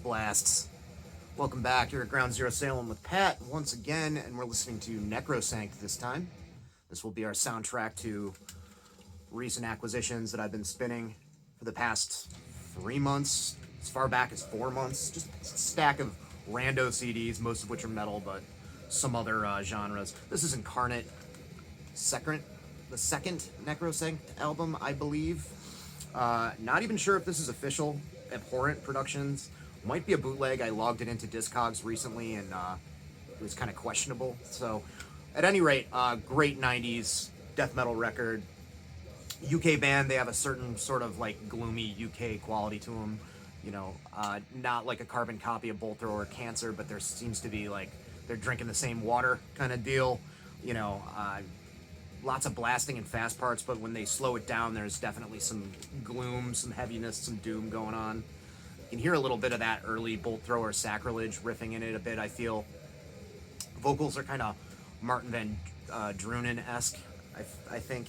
Blasts. Welcome back. You're at Ground Zero Salem with Pat once again, and we're listening to Necrosanct this time. This will be our soundtrack to recent acquisitions that I've been spinning for the past 3 months, as far back as 4 months. Just a stack of rando CDs, most of which are metal, but some other genres. This is Incarnate, the second Necrosanct album, I believe. Not even sure if this is official. Abhorrent Productions. Might be a bootleg. I logged it into Discogs recently, and it was kind of questionable. So, at any rate, great 90s death metal record. UK band, they have a certain sort of like gloomy UK quality to them. You know, not like a carbon copy of Vultur or Cancer, but there seems to be like they're drinking the same water kind of deal. You know, lots of blasting and fast parts, but when they slow it down, there's definitely some gloom, some heaviness, some doom going on. You can hear a little bit of that early Bolt Thrower Sacrilege riffing in it a bit, I feel. Vocals are kind of Martin Van Drunen-esque, I think,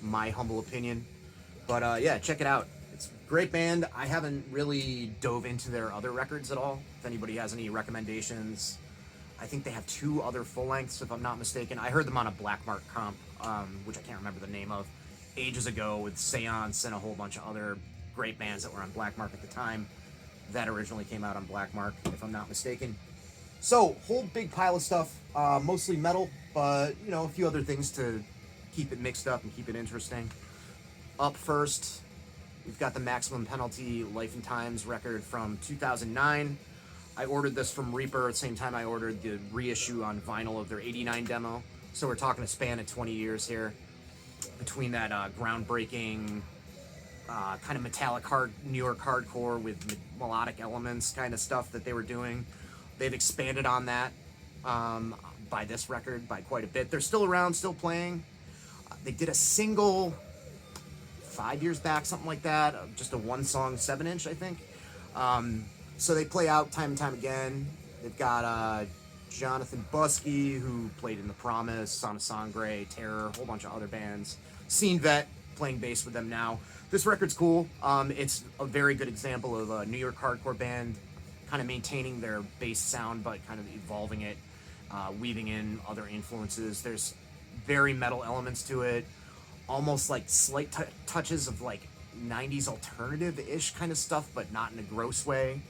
my humble opinion. But yeah, check it out. It's a great band. I haven't really dove into their other records at all. If anybody has any recommendations, I think they have 2 other full lengths, if I'm not mistaken. I heard them on a Black Mark comp, which I can't remember the name of, ages ago with Seance and a whole bunch of other great bands that were on Black Mark at the time. That originally came out on Black Mark, if I'm not mistaken. So, whole big pile of stuff, mostly metal, but, you know, a few other things to keep it mixed up and keep it interesting. Up first, we've got the Maximum Penalty Life and Times record from 2009. I ordered this from Reaper at the same time I ordered the reissue on vinyl of their 89 demo. So we're talking a span of 20 years here between that groundbreaking kind of metallic New York hardcore with melodic elements kind of stuff that they were doing. They've expanded on that by this record by quite a bit. They're still around, still playing. They did a single 5 years back, something like that, just a 1-song 7-inch, I think. So they play out time and time again. They've got Jonathan Buskey, who played in The Promise, Son of Sangre, Terror, a whole bunch of other bands. Scene Vet, playing bass with them now. This record's cool. It's a very good example of a New York hardcore band kind of maintaining their bass sound, but kind of evolving it, weaving in other influences. There's very metal elements to it, almost like slight touches of like 90s alternative-ish kind of stuff, but not in a gross way.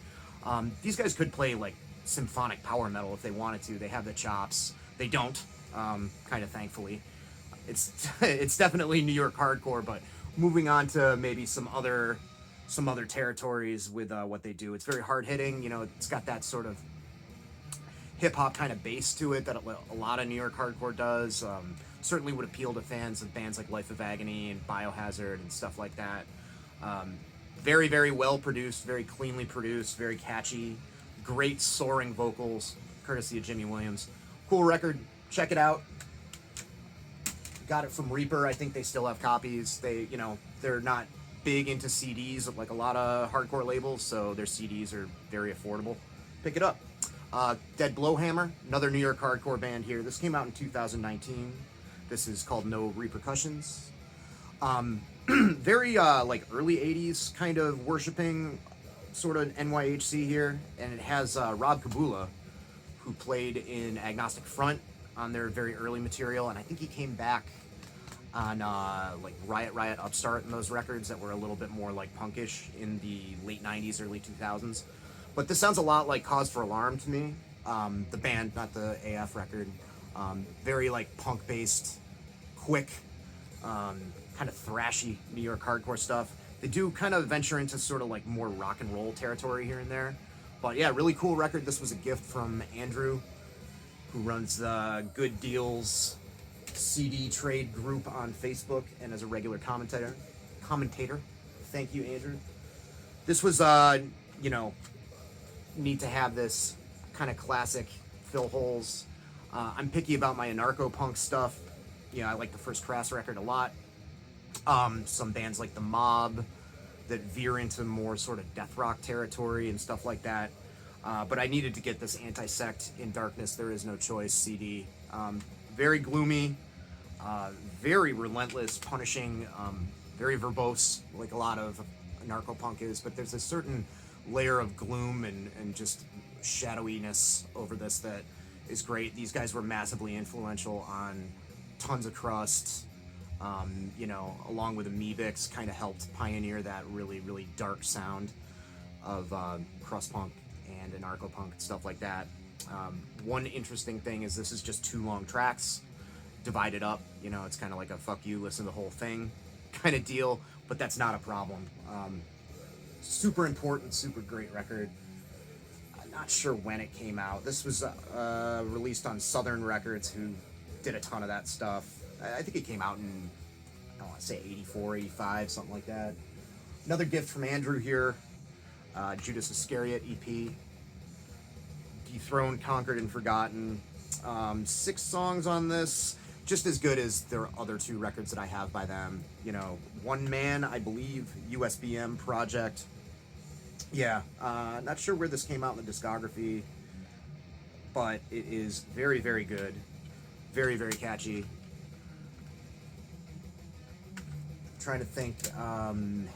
These guys could play like symphonic power metal if they wanted to. They have the chops. They don't, kind of thankfully. It's definitely New York hardcore, but moving on to maybe some other territories with what they do. It's very hard hitting. You know, it's got that sort of hip hop kind of bass to it that a lot of New York hardcore does. Certainly would appeal to fans of bands like Life of Agony and Biohazard and stuff like that. Very, very well produced, very cleanly produced, very catchy, great soaring vocals, courtesy of Jimmy Williams. Cool record. Check it out. Got it from Reaper. I think they still have copies. They're not big into CDs like a lot of hardcore labels, so their CDs are very affordable. Pick it up. Dead Blowhammer, another New York hardcore band here. This came out in 2019. This is called No Repercussions. Very like early 80s kind of worshiping sort of NYHC here, and it has Rob Kabula, who played in Agnostic Front on their very early material, and I think he came back on like Riot Upstart and those records that were a little bit more like punkish in the late 90s, early 2000s. But this sounds a lot like Cause for Alarm to me. The band, not the AF record. Very like punk-based, quick, kind of thrashy New York hardcore stuff. They do kind of venture into sort of like more rock and roll territory here and there. But yeah, really cool record. This was a gift from Andrew, who runs the Good Deals CD trade group on Facebook and as a regular commentator. Thank you, Andrew. This was, you know, neat to have this kind of classic fill holes. I'm picky about my anarcho-punk stuff. You know, I like the first Crass record a lot. Some bands like The Mob that veer into more sort of death rock territory and stuff like that. But I needed to get this Anti-Sect in Darkness, There Is No Choice CD. Very gloomy, very relentless, punishing, very verbose, like a lot of anarcho-punk is, but there's a certain layer of gloom and just shadowiness over this that is great. These guys were massively influential on Tons of Crust, you know, along with Amoebics, kind of helped pioneer that really, really dark sound of crust punk and anarcho-punk and stuff like that. One interesting thing is this is just 2 long tracks divided up. You know, it's kind of like a fuck you, listen to the whole thing kind of deal, but that's not a problem. Super important, super great record. I'm not sure when it came out. This was released on Southern Records, who did a ton of that stuff. I think it came out in, I don't want to say 84, 85, something like that. Another gift from Andrew here, Judas Iscariot EP. Dethroned, Conquered, and Forgotten. 6 songs on this, just as good as their other 2 records that I have by them. You know, One Man, I believe, USBM project. Yeah, not sure where this came out in the discography, but it is very, very good. Very, very catchy. Trying to think, Heaven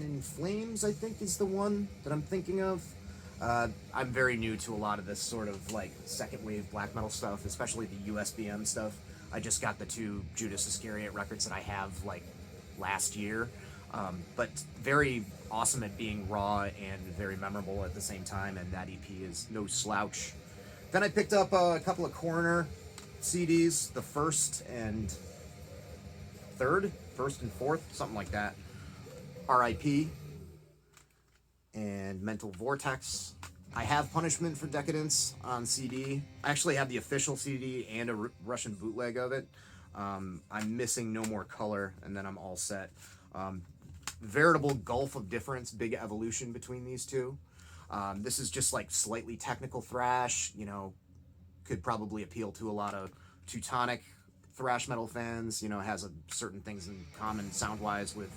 in Flames, I think, is the one that I'm thinking of. I'm very new to a lot of this sort of like second wave black metal stuff, especially the USBM stuff. I just got the 2 Judas Iscariot records that I have like last year, but very awesome at being raw and very memorable at the same time, and that EP is no slouch. Then I picked up a couple of Coroner CDs, the first and fourth, something like that. RIP and Mental Vortex. I have Punishment for Decadence on CD. I actually have the official CD and a Russian bootleg of it. I'm missing No More Color, and then I'm all set. Veritable gulf of difference, big evolution between these 2. This is just like slightly technical thrash, you know, could probably appeal to a lot of Teutonic thrash metal fans, you know, has certain things in common sound-wise with,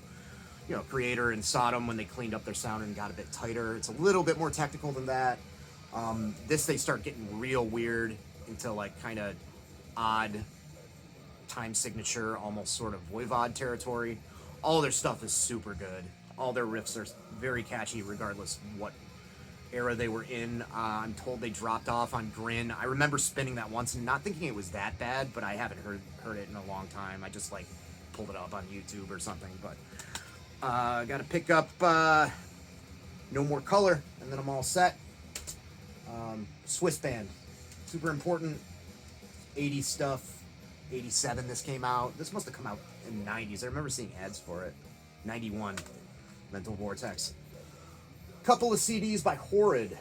you know, Creator and Sodom when they cleaned up their sound and got a bit tighter. It's a little bit more technical than that. This, they start getting real weird into like kind of odd time signature, almost sort of Voivod territory. All their stuff is super good. All their riffs are very catchy regardless what era they were in. I'm told they dropped off on Grin. I remember spinning that once and not thinking it was that bad, but I haven't heard it in a long time. I just like pulled it up on YouTube or something, but gotta pick up No More Color, and then I'm all set. Swiss band, super important. 80s stuff. 87 this came out. This must have come out in the 90s. I remember seeing ads for it. 91, Mental Vortex. Couple of CDs by Horrid.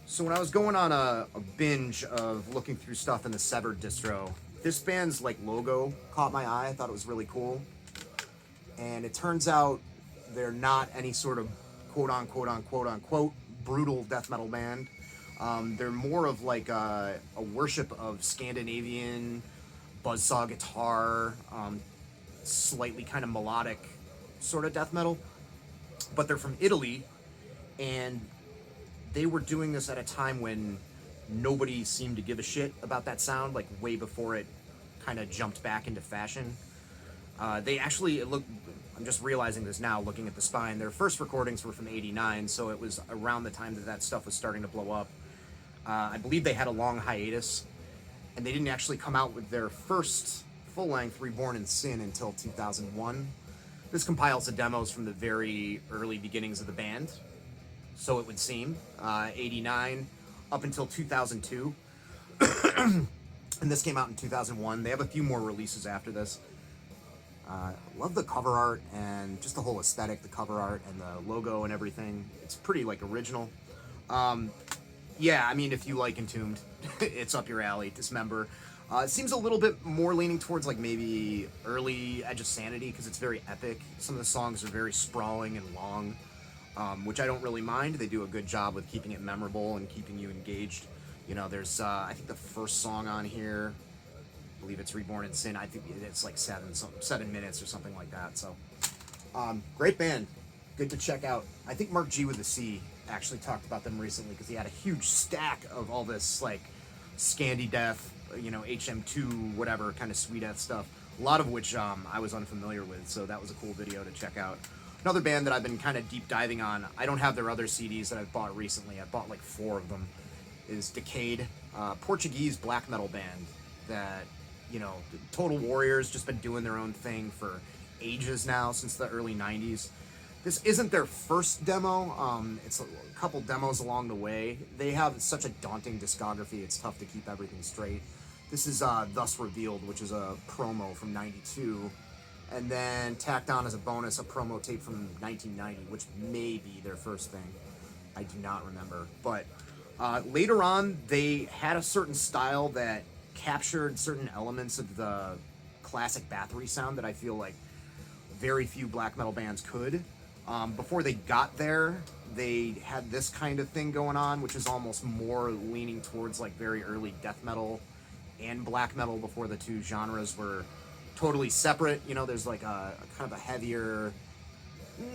So when I was going on a binge of looking through stuff in the Severed distro, this band's like logo caught my eye. I thought it was really cool. And it turns out they're not any sort of quote-unquote brutal death metal band. They're more of like a worship of Scandinavian buzzsaw guitar, slightly kind of melodic sort of death metal. But they're from Italy, and they were doing this at a time when nobody seemed to give a shit about that sound, like way before it kind of jumped back into fashion. They actually, I'm just realizing this now looking at the spine, their first recordings were from 89, so it was around the time that stuff was starting to blow up. I believe they had a long hiatus, and they didn't actually come out with their first full-length Reborn in Sin until 2001. This compiles the demos from the very early beginnings of the band, so it would seem. 89 up until 2002. And this came out in 2001. They have a few more releases after this. Love the cover art and just the whole aesthetic, the cover art and the logo and everything. It's pretty like original. Yeah, I mean, if you like Entombed, it's up your alley. Dismember. It seems a little bit more leaning towards like maybe early Edge of Sanity because it's very epic. Some of the songs are very sprawling and long, which I don't really mind. They do a good job with keeping it memorable and keeping you engaged. You know, there's I think the first song on here, I believe it's Reborn in Sin. I think it's like 7 minutes or something like that. So, great band, good to check out. I think Mark G with the C actually talked about them recently because he had a huge stack of all this like Scandi Death, you know, HM2, whatever kind of sweet death stuff. A lot of which I was unfamiliar with, so that was a cool video to check out. Another band that I've been kind of deep diving on. I don't have their other CDs that I've bought recently. I bought like 4 of them. Is Decayed, Portuguese black metal band that, you know, Total Warriors, just been doing their own thing for ages now, since the early 90s. This isn't their first demo. It's a couple demos along the way. They have such a daunting discography, it's tough to keep everything straight. This is Thus Revealed, which is a promo from 92. And then tacked on as a bonus, a promo tape from 1990, which may be their first thing. I do not remember. But later on, they had a certain style that captured certain elements of the classic Bathory sound that I feel like very few black metal bands could. Before they got there, they had this kind of thing going on, which is almost more leaning towards like very early death metal and black metal before the two genres were totally separate. You know, there's like a kind of a heavier,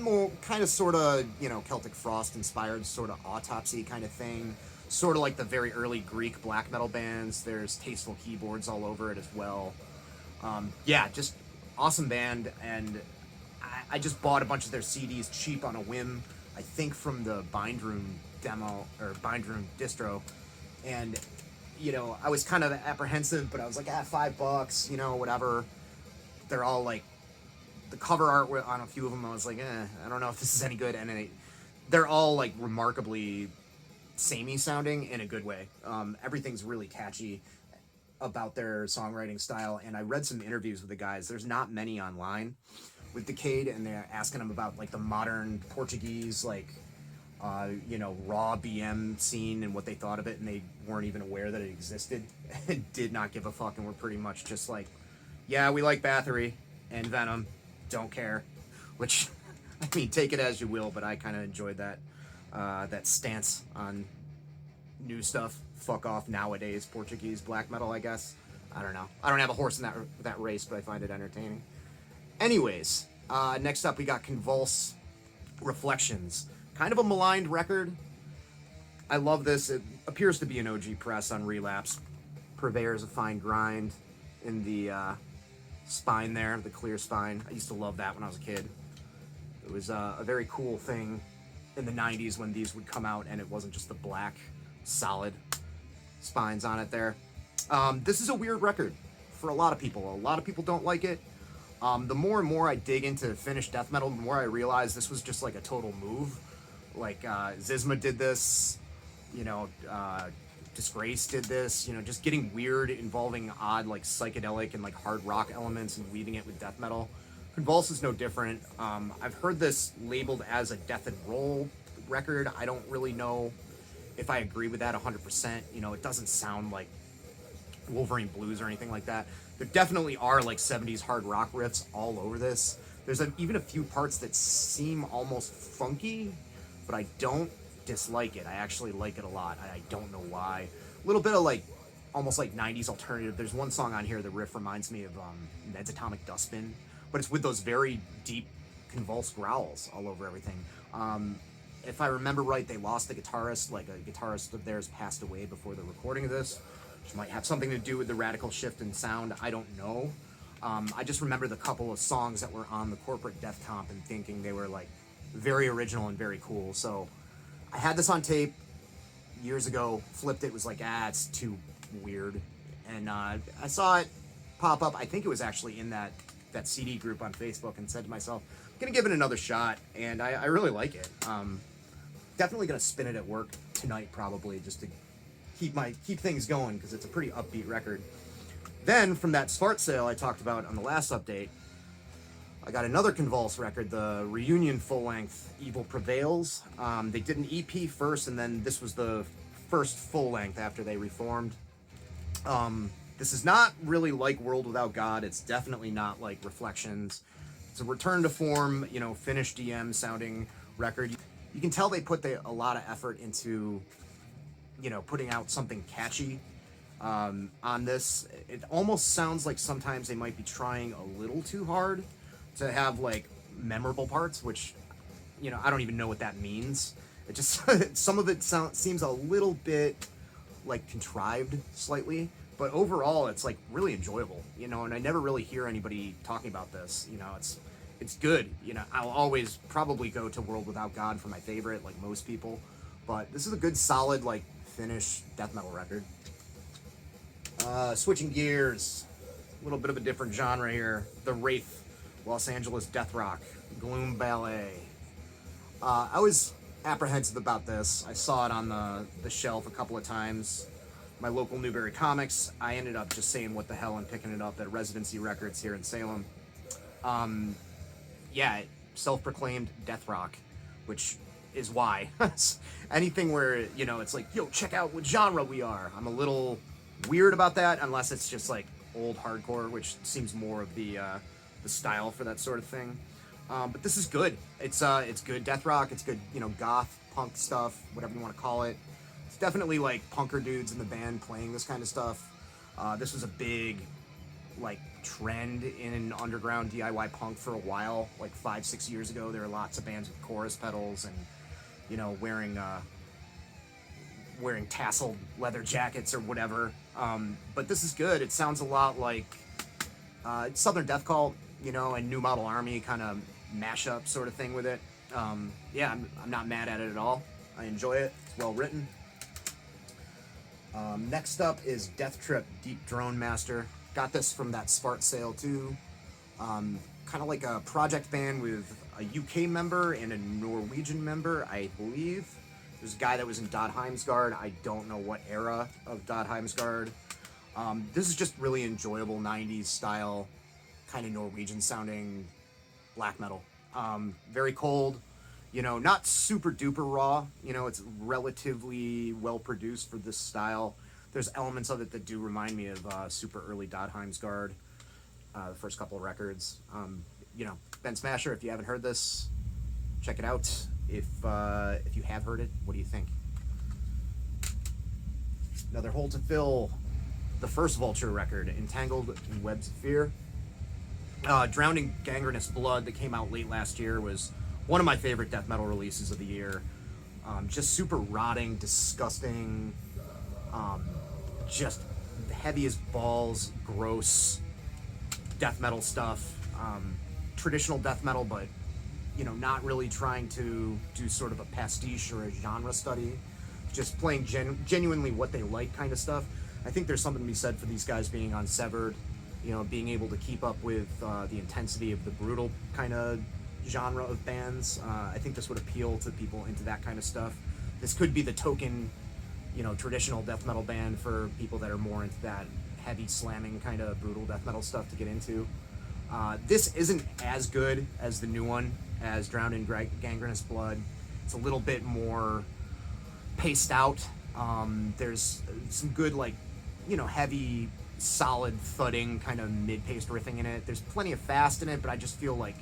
more kind of sort of, you know, Celtic Frost inspired sort of Autopsy kind of thing. Sort of like the very early Greek black metal bands. There's tasteful keyboards all over it as well. Yeah, just awesome band, and I just bought a bunch of their CDs cheap on a whim, I think from the Bind Room demo, or Bind Room distro, and, you know, I was kind of apprehensive, but I was like, $5, you know, whatever. They're all like, the cover art on a few of them, I was like, I don't know if this is any good, and they're all like remarkably samey sounding in a good way. Everything's really catchy about their songwriting style, and I read some interviews with the guys. There's not many online with Decayed, and they're asking them about like the modern Portuguese, like you know, raw BM scene and what they thought of it, and they weren't even aware that it existed and did not give a fuck, and were pretty much just like, yeah, we like Bathory and Venom, don't care. Which, I mean, take it as you will, but I kind of enjoyed that that stance on new stuff. Fuck off nowadays Portuguese black metal, I guess. I don't know. I don't have a horse in that race, but I find it entertaining. Anyways, next up we got Convulse, Reflections. Kind of a maligned record. I love this. It appears to be an OG press on Relapse. Purveyors a fine grind in the spine there, the clear spine. I used to love that when I was a kid. It was a very cool thing in the 90s when these would come out and it wasn't just the black, solid spines on it there. This is a weird record for a lot of people. A lot of people don't like it. The more and more I dig into Finnish death metal, the more I realize this was just like a total move. Like, Zizma did this, you know, Disgrace did this, you know, just getting weird, involving odd, like, psychedelic and, like, hard rock elements and weaving it with death metal. Convulse is no different. I've heard this labeled as a death and roll record. I don't really know if I agree with that 100%. You know, it doesn't sound like Wolverine Blues or anything like that. There definitely are, like, 70s hard rock riffs all over this. There's even a few parts that seem almost funky, but I don't dislike it. I actually like it a lot. I don't know why. A little bit of like, almost like 90s alternative. There's one song on here, the riff reminds me of Ned's Atomic Dustbin, but it's with those very deep convulsed growls all over everything. If I remember right, they lost the guitarist, like a guitarist of theirs passed away before the recording of this, which might have something to do with the radical shift in sound. I don't know. I just remember the couple of songs that were on the corporate death comp and thinking they were like very original and very cool. So I had this on tape years ago, flipped it, was like, it's too weird. And I saw it pop up. I think it was actually in that CD group on Facebook, and said to myself, I'm going to give it another shot. And I really like it. Definitely going to spin it at work tonight, probably, just to keep things going, because it's a pretty upbeat record. Then, from that Svart sale I talked about on the last update, I got another Convulse record, the reunion full-length Evil Prevails. They did an EP first, and then this was the first full-length after they reformed. This is not really like World Without God. It's definitely not like Reflections. It's a return to form, you know, finished DM sounding record. You can tell they put a lot of effort into, you know, putting out something catchy on this. It almost sounds like sometimes they might be trying a little too hard to have like memorable parts, which, you know, I don't even know what that means. It just, some of it seems a little bit like contrived slightly, but overall it's like really enjoyable, you know, and I never really hear anybody talking about this, you know. It's good, you know. I'll always probably go to World Without God for my favorite, like most people, but this is a good solid like Finnish death metal record. Switching gears, a little bit of a different genre here. The Wraith, Los Angeles death rock, Gloom Ballet. I was apprehensive about this. I saw it on the shelf a couple of times. My local Newberry Comics. I ended up just saying what the hell and picking it up at Residency Records here in Salem. Yeah, self-proclaimed death rock, which is why. Anything where, you know, it's like, yo, check out what genre we are. I'm a little weird about that, unless it's just like old hardcore, which seems more of the style for that sort of thing. But this is good. It's good death rock. It's good, you know, goth punk stuff, whatever you want to call it. It's definitely like punker dudes in the band playing this kind of stuff. This was a big like trend in underground DIY punk for a while, like 5-6 years ago. There were lots of bands with chorus pedals and, you know, wearing tasseled leather jackets or whatever. But this is good. It sounds a lot like Southern Death Cult, you know, and New Model Army kind of mashup sort of thing with it. Yeah, I'm not mad at it at all. I enjoy it. It's well written. Next up is Death Trip Deep Drone Master. Got this from that Spart sale too. Kind of like a project band with a UK member and a Norwegian member, I believe. There's a guy that was in Dot Heimsgard. I don't know what era of Dot Heimsgard. This is just really enjoyable 90s style, kind of Norwegian sounding black metal. Very cold, you know, not super duper raw. You know, it's relatively well produced for this style. There's elements of it that do remind me of super early Dot Heimsgard, the first couple of records. You know, Ben Smasher, if you haven't heard this, check it out. If you have heard it, what do you think? Another hole to fill. The first Vulture record, Entangled in Webs of Fear. Drowning Gangrenous Blood, that came out late last year, was one of my favorite death metal releases of the year. Just super rotting, disgusting, just heavy as balls, gross death metal stuff. Traditional death metal, but, you know, not really trying to do sort of a pastiche or a genre study. Just playing genuinely what they like kind of stuff. I think there's something to be said for these guys being on Severed, you know, being able to keep up with the intensity of the brutal kind of genre of bands. I think this would appeal to people into that kind of stuff. This could be the token, you know, traditional death metal band for people that are more into that heavy slamming kind of brutal death metal stuff to get into. This isn't as good as the new one, as Drowned in Gangrenous Blood. It's a little bit more paced out. There's some good, like, you know, heavy, solid thudding kind of mid-paced riffing in it. There's plenty of fast in it, but I just feel like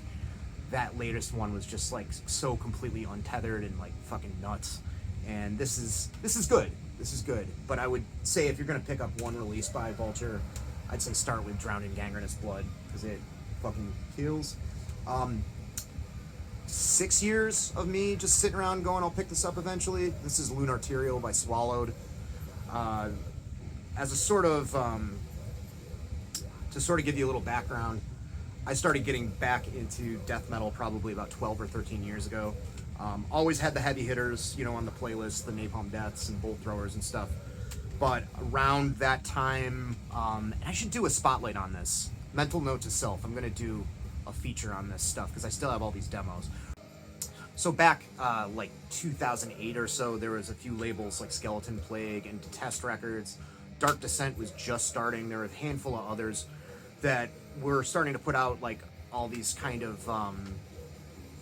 that latest one was just like so completely untethered and like fucking nuts. And this is good. This is good. But I would say if you're gonna pick up one release by Vulture, I'd say start with Drowned in Gangrenous Blood, because it fucking kills. 6 years of me just sitting around going, I'll pick this up eventually. This is Lunarterial by Swallowed. As a sort of, to sort of give you a little background, I started getting back into death metal probably about 12 or 13 years ago. Always had the heavy hitters, you know, on the playlist, the Napalm Deaths and Bolt Throwers and stuff. But around that time, I should do a spotlight on this. Mental note to self, I'm gonna do a feature on this stuff because I still have all these demos. So back like 2008 or so, there was a few labels like Skeleton Plague and Detest Records. Dark Descent was just starting. There were a handful of others that were starting to put out like all these kind of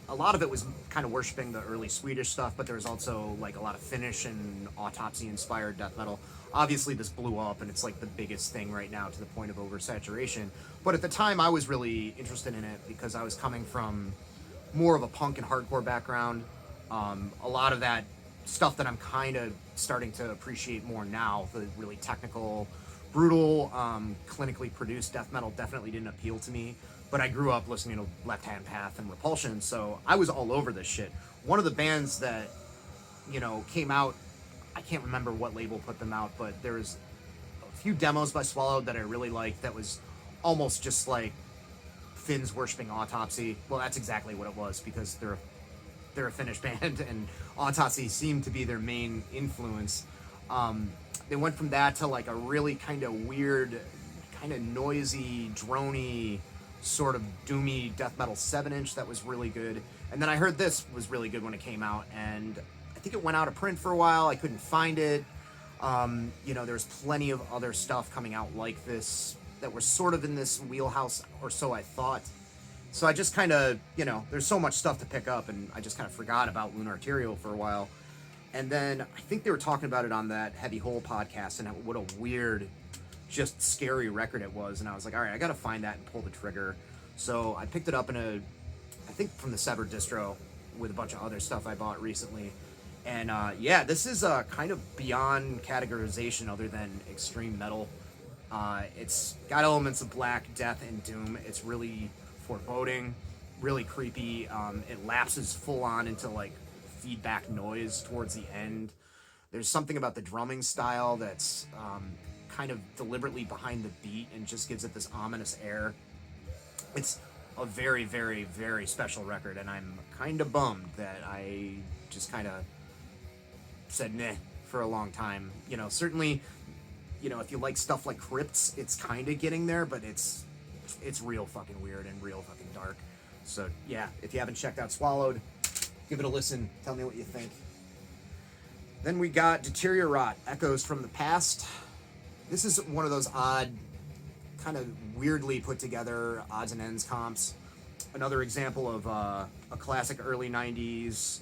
a lot of it was kind of worshiping the early Swedish stuff, but there was also like a lot of Finnish and autopsy-inspired death metal. Obviously, this blew up, and it's like the biggest thing right now to the point of oversaturation. But at the time, I was really interested in it because I was coming from more of a punk and hardcore background. A lot of that stuff that I'm kind of starting to appreciate more now, the really technical, brutal, clinically produced death metal definitely didn't appeal to me. But I grew up listening to Left Hand Path and Repulsion, so I was all over this shit. One of the bands that, you know, came out, I can't remember what label put them out, but there was a few demos by Swallowed that I really liked that was almost just like Finns worshipping Autopsy. Well, that's exactly what it was, because they're a Finnish band, and Autopsy seemed to be their main influence. They went from that to like a really kind of weird, kind of noisy, droney, sort of doomy death metal 7-inch that was really good. And then I heard this was really good when it came out, and I think it went out of print for a while. I couldn't find it. You know, there's plenty of other stuff coming out like this that were sort of in this wheelhouse, or so I thought. So I just kind of, you know, there's so much stuff to pick up, and I just kind of forgot about Lunar Arterial for a while. And then I think they were talking about it on that Heavy Hole podcast, and what a weird, just scary record it was. And I was like, all right, I got to find that and pull the trigger. So I picked it up in I think from the Severed distro with a bunch of other stuff I bought recently. And yeah, this is kind of beyond categorization other than extreme metal. It's got elements of black, death, and doom. It's really foreboding, really creepy. It lapses full on into like feedback noise towards the end. There's something about the drumming style that's kind of deliberately behind the beat and just gives it this ominous air. It's a very, very, very special record, and I'm kind of bummed that I just kind of said meh for a long time. You know, certainly, you know, if you like stuff like Crypts, it's kind of getting there, but it's real fucking weird and real fucking dark. So yeah, if you haven't checked out Swallowed, give it a listen. Tell me what you think. Then we got Deteriorate, Echoes from the Past. This is one of those odd, kind of weirdly put together odds and ends comps. Another example of a classic early 90s,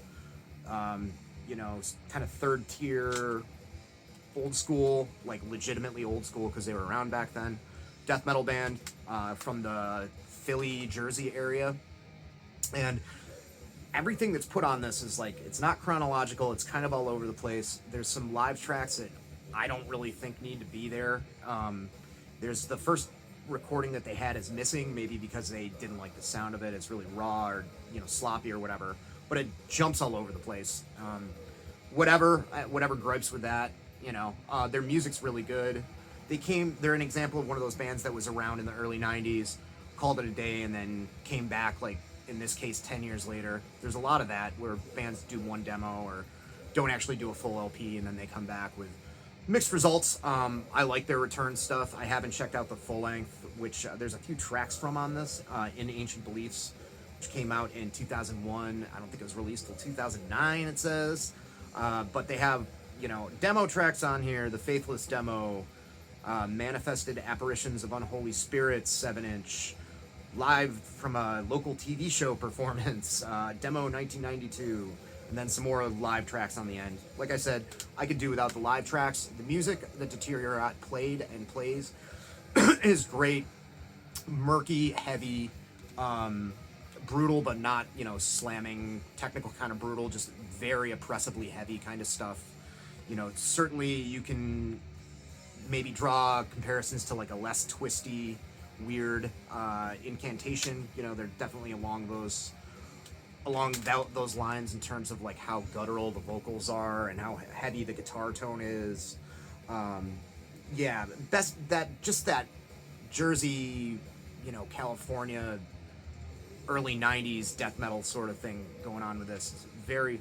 you know, kind of third tier, old school, like legitimately old school because they were around back then, death metal band from the Philly, Jersey area. And everything that's put on this is like, it's not chronological, it's kind of all over the place. There's some live tracks that I don't really think need to be there. There's the first recording that they had is missing, maybe because they didn't like the sound of it. It's really raw or, you know, sloppy or whatever, but it jumps all over the place. Whatever gripes with that, you know, their music's really good. They're an example of one of those bands that was around in the early 90s, called it a day, and then came back, like in this case 10 years later. There's a lot of that where bands do one demo or don't actually do a full LP, and then they come back with mixed results. I like their return stuff. I haven't checked out the full length, which there's a few tracks from on this, In Ancient Beliefs, which came out in 2001. I don't think it was released till 2009, it says. But they have, you know, demo tracks on here. The Faithless demo, Manifested Apparitions of Unholy Spirits 7-inch, live from a local TV show performance, demo 1992. And then some more live tracks on the end. Like I said, I could do without the live tracks. The music that Deteriorate played and plays is great. Murky, heavy, brutal, but not, you know, slamming, technical kind of brutal, just very oppressively heavy kind of stuff. You know, certainly you can maybe draw comparisons to like a less twisty, weird Incantation. You know, they're definitely along those lines in terms of like how guttural the vocals are and how heavy the guitar tone is. Yeah, that Jersey, you know, California, early 90s death metal sort of thing going on with this. Very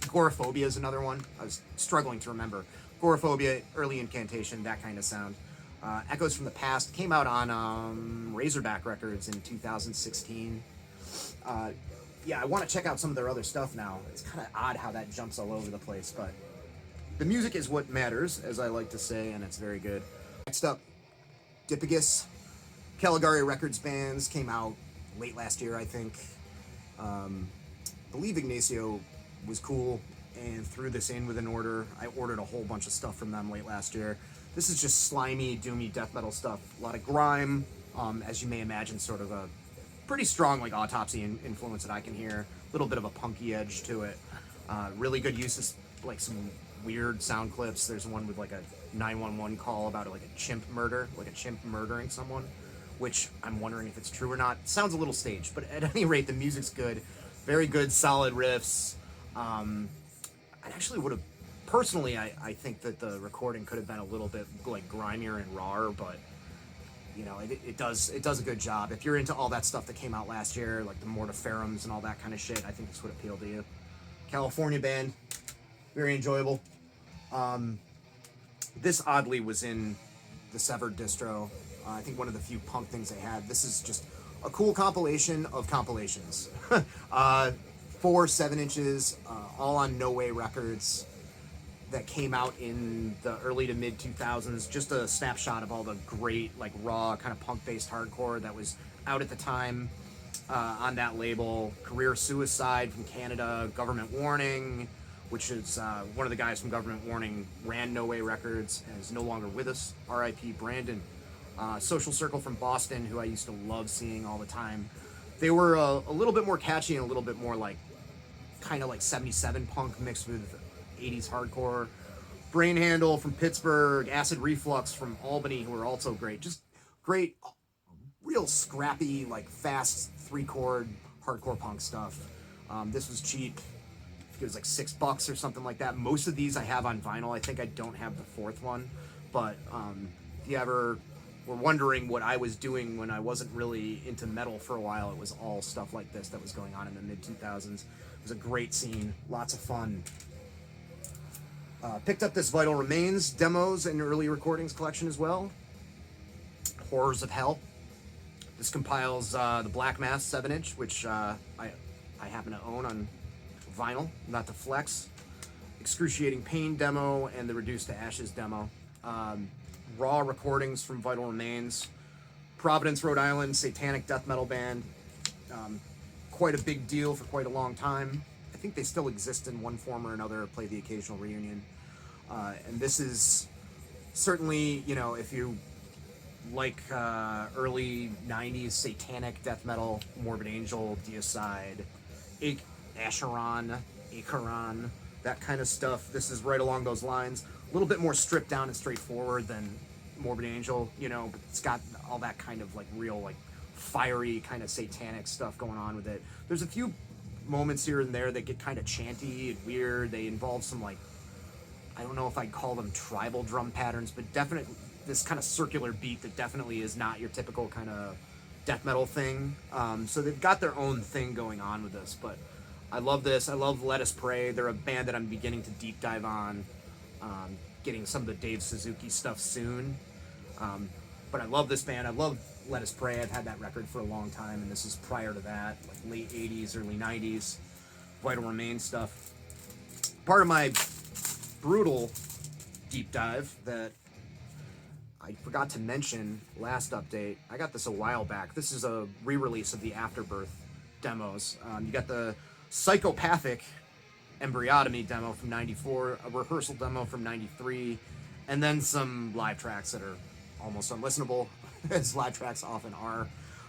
Agoraphobia is another one. I was struggling to remember. Agoraphobia, early Incantation, that kind of sound. Echoes from the Past came out on Razorback Records in 2016. Yeah, I want to check out some of their other stuff now. It's kind of odd how that jumps all over the place, but the music is what matters, as I like to say, and it's very good. Next up, Dipygus. Caligari Records bands came out late last year, I think. believe Ignacio was cool and threw this in with an order. I ordered a whole bunch of stuff from them late last year. This is just slimy, doomy death metal stuff. A lot of grime, as you may imagine, sort of a pretty strong like autopsy influence that I can hear. A little bit of a punky edge to it. Really good uses, like some weird sound clips. There's one with like a 911 call about like a chimp murder, like a chimp murdering someone, which I'm wondering if it's true or not. Sounds a little staged, but at any rate, the music's good. Very good, solid riffs. I actually would have, personally, I think that the recording could have been a little bit like grimier and rawer, but you know, it does a good job. If you're into all that stuff that came out last year, like the Mortiferums and all that kind of shit, I think this would appeal to you. California band, very enjoyable. This oddly was in the Severed distro. I think one of the few punk things they had. This is just a cool compilation of compilations. 4 7-inches, all on No Way Records, that came out in the early to mid 2000s. Just a snapshot of all the great, like, raw kind of punk-based hardcore that was out at the time on that label. Career Suicide from Canada, Government Warning, which is one of the guys from Government Warning ran No Way Records and is no longer with us. R.I.P. Brandon. Social Circle from Boston, who I used to love seeing all the time. They were a little bit more catchy and a little bit more like, kind of like 77 punk mixed with 80s hardcore. Brain Handle from Pittsburgh, Acid Reflux from Albany, who are also great. Just great, real scrappy, like fast 3-chord hardcore punk stuff. This was cheap. It was like $6 or something like that. Most of these I have on vinyl. I think I don't have the 4th one, but if you ever were wondering what I was doing when I wasn't really into metal for a while, it was all stuff like this that was going on in the mid 2000s. It was a great scene, lots of fun. Picked up this Vital Remains demos and early recordings collection as well. Horrors of Hell. This compiles the Black Mass 7-inch, which I happen to own on vinyl, not to flex. Excruciating Pain demo and the Reduced to Ashes demo. Raw recordings from Vital Remains. Providence, Rhode Island, satanic death metal band. Quite a big deal for quite a long time. I think they still exist in one form or another, play the occasional reunion. And this is certainly, you know, if you like early 90s satanic death metal, Morbid Angel, Deicide, Acheron, that kind of stuff, this is right along those lines. A little bit more stripped down and straightforward than Morbid Angel, you know, but it's got all that kind of like real, like fiery kind of satanic stuff going on with it. There's a few moments here and there that get kind of chanty and weird. They involve some, like, I don't know if I'd call them tribal drum patterns, but definitely this kind of circular beat that definitely is not your typical kind of death metal thing. So they've got their own thing going on with this, but I love this. I love Let Us Pray. They're a band that I'm beginning to deep dive on, getting some of the Dave Suzuki stuff soon. But I love this band. I love Let Us Pray. I've had that record for a long time, and this is prior to that, like late 80s, early 90s, Vital Remains stuff. Part of my brutal deep dive that I forgot to mention last update, I got this a while back. This is a re-release of the Afterbirth demos. You got the Psychopathic Embryotomy demo from 94, a rehearsal demo from 93, and then some live tracks that are almost unlistenable, as live tracks often are.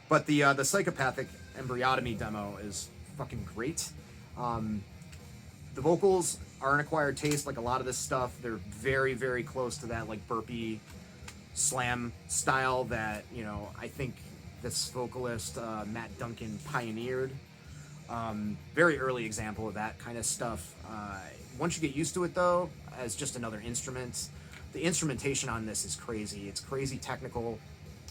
But the Psychopathic Embryotomy demo is fucking great. The vocals are an acquired taste, like a lot of this stuff. They're very, very close to that, like, burpy slam style that, you know, I think this vocalist, Matt Duncan, pioneered. Very early example of that kind of stuff. Once you get used to it, though, as just another instrument, the instrumentation on this is crazy. It's crazy technical,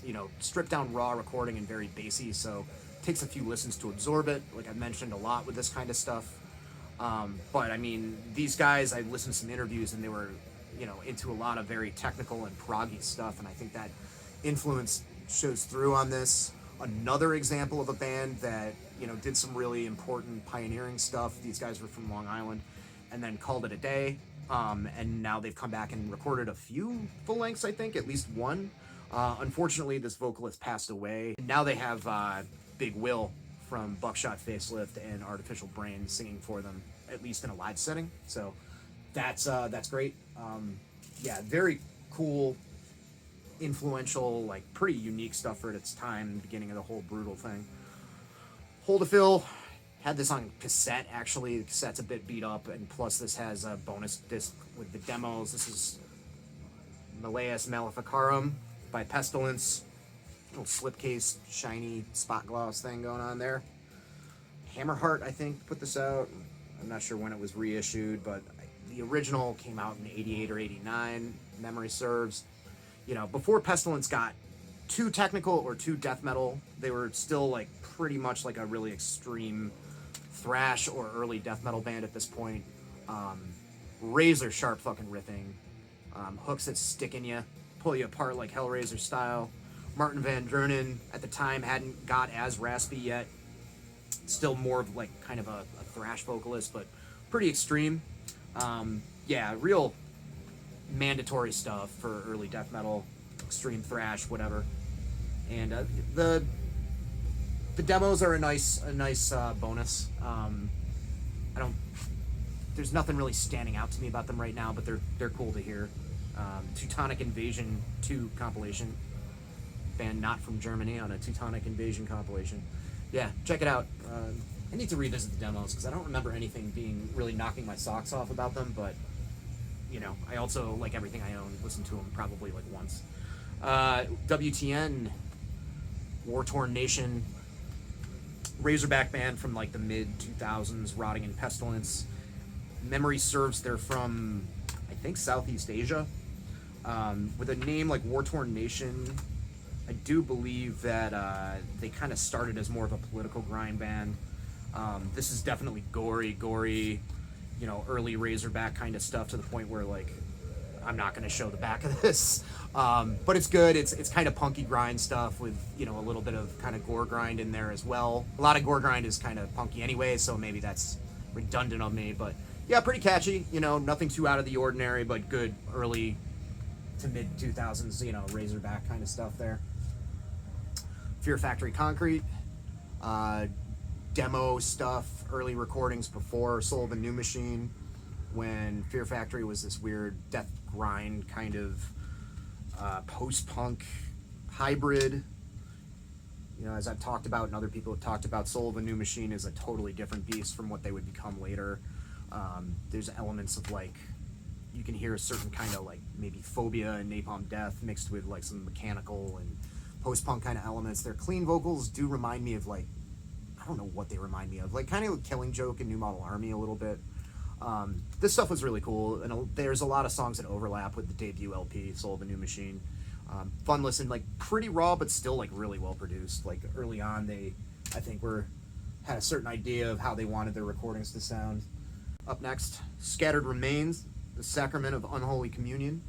you know, stripped down raw recording and very bassy, so it takes a few listens to absorb it, like I've mentioned a lot with this kind of stuff. But I mean, these guys, I listened to some interviews and they were, you know, into a lot of very technical and proggy stuff, and I think that influence shows through on this. Another example of a band that, you know, did some really important pioneering stuff. These guys were from Long Island and then called it a day. And now they've come back and recorded a few full lengths, I think, at least one. Unfortunately, this vocalist passed away. Now they have Big Will from Buckshot Facelift and Artificial Brain singing for them, at least in a live setting. So that's great. Yeah, very cool, influential, like pretty unique stuff for its time, the beginning of the whole brutal thing. Hold to Fill had this on cassette, actually. The cassette's a bit beat up, and plus this has a bonus disc with the demos. This is Malleus Maleficarum by Pestilence. Little slipcase, shiny spot gloss thing going on there. Hammerheart, I think, put this out. I'm not sure when it was reissued, but the original came out in 88 or 89, memory serves. You know, before Pestilence got too technical or too death metal, they were still like pretty much like a really extreme thrash or early death metal band at this point. Razor sharp fucking riffing, hooks that stick in you, pull you apart like Hellraiser style. Martin Van Drunen at the time hadn't got as raspy yet, still more of like kind of a thrash vocalist, but pretty extreme. Yeah, real mandatory stuff for early death metal, extreme thrash, whatever. And the demos are a nice bonus. There's nothing really standing out to me about them right now, but they're cool to hear. Teutonic Invasion 2 compilation, band not from Germany on a Teutonic Invasion compilation. Yeah, check it out. I need to revisit the demos because I don't remember anything being really knocking my socks off about them, but you know, I also, like everything I own, listen to them probably like once. WTN, War Torn Nation, Razorback band from like the mid 2000s, Rotting in Pestilence. Memory serves they're from, I think, Southeast Asia. With a name like War Torn Nation, I do believe that they kind of started as more of a political grind band. This is definitely gory, you know, early Razorback kind of stuff, to the point where like I'm not going to show the back of this, but it's good. It's kind of punky grind stuff with, you know, a little bit of kind of gore grind in there as well. A lot of gore grind is kind of punky anyway, so maybe that's redundant of me, but yeah, pretty catchy. You know, nothing too out of the ordinary, but good early to mid 2000s, you know, Razorback kind of stuff there. Fear Factory Concrete, demo stuff, early recordings before Soul of a New Machine, when Fear Factory was this weird death grind kind of post-punk hybrid. You know, as I've talked about and other people have talked about, Soul of a New Machine is a totally different beast from what they would become later. There's elements of like, you can hear a certain kind of like maybe Phobia and Napalm Death mixed with like some mechanical and post-punk kind of elements. Their clean vocals do remind me of like, I don't know what they remind me of, like kind of like Killing Joke and New Model Army a little bit. This stuff was really cool, and there's a lot of songs that overlap with the debut LP, Soul of a New Machine. Fun listen, like pretty raw, but still like really well produced. Like early on, they, I think, had a certain idea of how they wanted their recordings to sound. Up next, Scattered Remains, The Sacrament of Unholy Communion.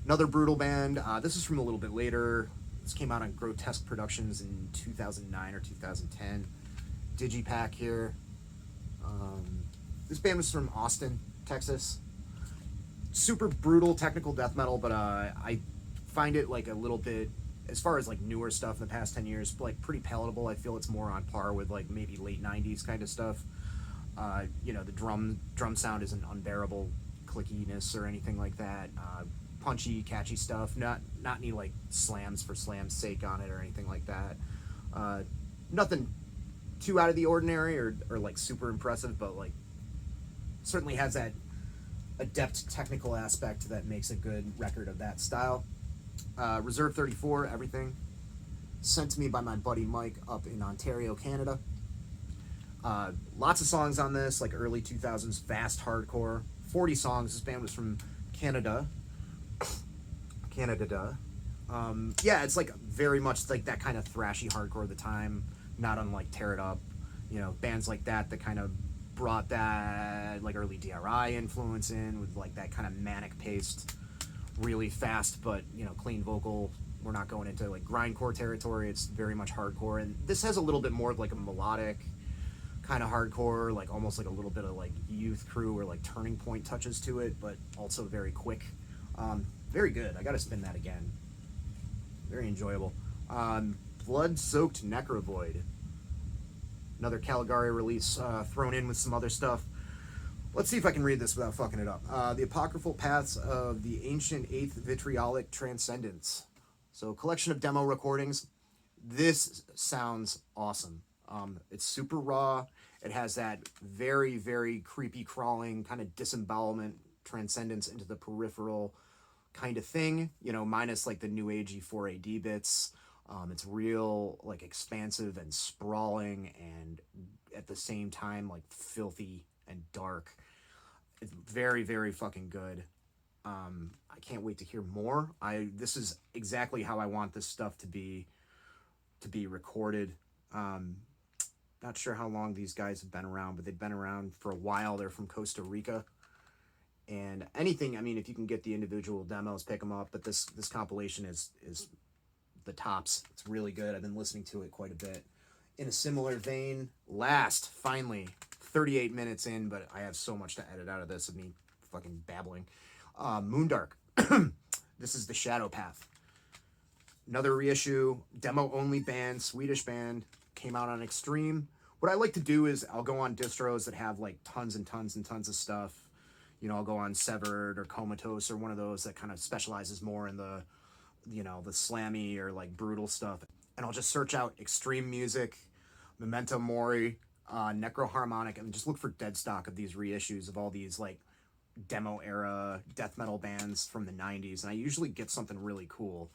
Another brutal band. This is from a little bit later. This came out on Grotesque Productions in 2009 or 2010. Digipack here. This band was from Austin, Texas. Super brutal technical death metal, but I find it like a little bit, as far as like newer stuff in the past 10 years, like pretty palatable. I feel it's more on par with like maybe late 90s kind of stuff. You know, the drum sound isn't unbearable clickiness or anything like that. Punchy, catchy stuff. Not any like slams for slam's sake on it or anything like that. Nothing too out of the ordinary or like super impressive, but like certainly has that adept technical aspect that makes a good record of that style. Reserve 34, Everything, sent to me by my buddy Mike up in Ontario, Canada. Lots of songs on this, like early 2000s fast hardcore. 40 songs. This band was from Canada. Yeah, it's like very much like that kind of thrashy hardcore of the time, not unlike Tear It Up. You know, bands like that kind of brought that like early DRI influence in, with like that kind of manic paced, really fast but, you know, clean vocal. We're not going into like grindcore territory. It's very much hardcore, and this has a little bit more of like a melodic kind of hardcore, like almost like a little bit of like Youth Crew or like Turning Point touches to it, but also very quick. Very good. I gotta spin that again. Very enjoyable. Blood-Soaked Necrovoid. Another Caligari release thrown in with some other stuff. Let's see if I can read this without fucking it up. The Apocryphal Paths of the Ancient Eighth Vitriolic Transcendence. So, collection of demo recordings. This sounds awesome. It's super raw. It has that very, very creepy crawling kind of disembowelment transcendence into the peripheral kind of thing, you know, minus like the new agey 4AD bits. It's real like expansive and sprawling and at the same time like filthy and dark. It's very, very fucking good. I can't wait to hear more. This is exactly how I want this stuff to be recorded. Not sure how long these guys have been around, but they've been around for a while. They're from Costa Rica. And anything, I mean, if you can get the individual demos, pick them up. But this compilation is the tops. It's really good. I've been listening to it quite a bit. In a similar vein, finally, 38 minutes in, but I have so much to edit out of this of me fucking babbling. Moondark. This is the Shadow Path. Another reissue, demo-only band, Swedish band, came out on Extreme. What I like to do is I'll go on distros that have like tons and tons and tons of stuff. You know, I'll go on Severed or Comatose or one of those that kind of specializes more in the, you know, the slammy or like brutal stuff. And I'll just search out Extreme Music, Memento Mori, Necroharmonic, and just look for dead stock of these reissues of all these like demo era death metal bands from the 90s. And I usually get something really cool.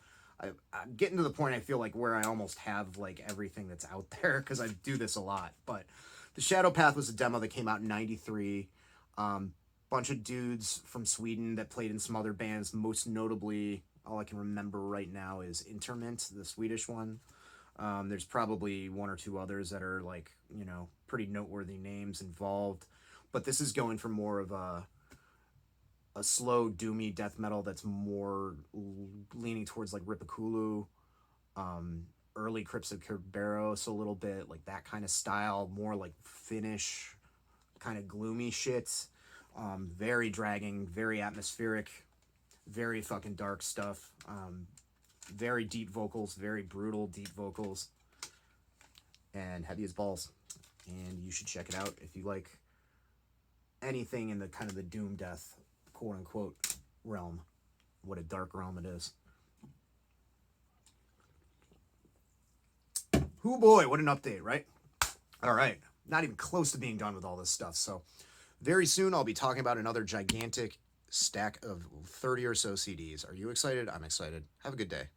I'm getting to the point I feel like where I almost have like everything that's out there because I do this a lot. But the Shadow Path was a demo that came out in 93. Bunch of dudes from Sweden that played in some other bands. Most notably, all I can remember right now is Interment, the Swedish one. There's probably one or two others that are like, you know, pretty noteworthy names involved. But this is going for more of a slow, doomy death metal that's more leaning towards like Ripakulu, early Crypts of Kerberos a little bit, like that kind of style, more like Finnish kind of gloomy shit. Very dragging, very atmospheric, very fucking dark stuff. Very deep vocals, very brutal deep vocals, and heavy as balls. And you should check it out if you like anything in the kind of the doom death, quote unquote, realm. What a dark realm it is. Hoo boy, what an update, right? All right, not even close to being done with all this stuff. So very soon I'll be talking about another gigantic stack of 30 or so CDs. Are you excited? I'm excited. Have a good day.